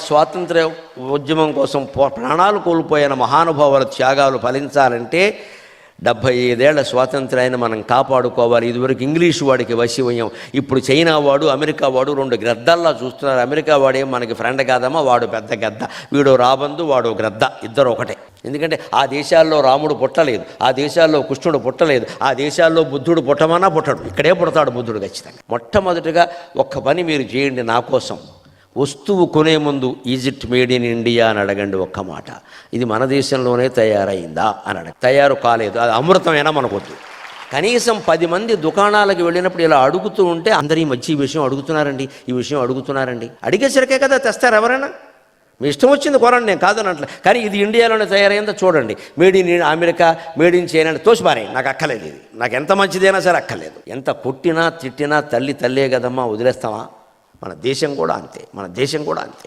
స్వాతంత్ర్య ఉద్యమం కోసం ప్రాణాలు కోల్పోయిన మహానుభావుల త్యాగాలు ఫలించాలంటే 75 ఏళ్ల స్వాతంత్ర్యాన్ని మనం కాపాడుకోవాలి. ఇదివరకు ఇంగ్లీషు వాడికి వశివయ్యాం, ఇప్పుడు చైనా వాడు అమెరికా వాడు రెండు గ్రద్దల్లా చూస్తున్నారు. అమెరికా వాడేం మనకి ఫ్రెండ్ కాదమ్మా, వాడు పెద్ద గద్ద, వీడు రాబందు వాడు గ్రద్ద, ఇద్దరు ఒకటే. ఎందుకంటే ఆ దేశాల్లో రాముడు పుట్టలేదు, ఆ దేశాల్లో కృష్ణుడు పుట్టలేదు, ఆ దేశాల్లో బుద్ధుడు పుట్టమన్నా పుట్టడు, ఇక్కడే పుడతాడు బుద్ధుడు ఖచ్చితంగా. మొట్టమొదటిగా ఒక్క పని మీరు చేయండి నా కోసం, వస్తువు కొనే ముందు is it made in India అని అడగండి ఒక్క మాట. ఇది మన దేశంలోనే తయారైందా అని అడగ, తయారు కాలేదు, అది అమృతమైనా మనకొద్దు. కనీసం 10 మంది దుకాణాలకు వెళ్ళినప్పుడు ఇలా అడుగుతూ ఉంటే అందరూ ఈ మధ్య ఈ విషయం అడుగుతున్నారండి, ఈ విషయం అడుగుతున్నారండి, అడిగేసరికే కదా తెస్తారు ఎవరైనా. మీ ఇష్టం వచ్చింది కొనండి, నేను కాదనట్లే, కానీ ఇది ఇండియాలోనే తయారైందో చూడండి, made in America, made in China తోసిపారే, నాకు అక్కలేదు, ఇది నాకు ఎంత మంచిదైనా సరే అక్కర్లేదు. ఎంత కొట్టినా తిట్టినా తల్లి తల్లే కదమ్మా, వదిలేస్తామా? మన దేశం కూడా అంతే, మన దేశం కూడా అంతే.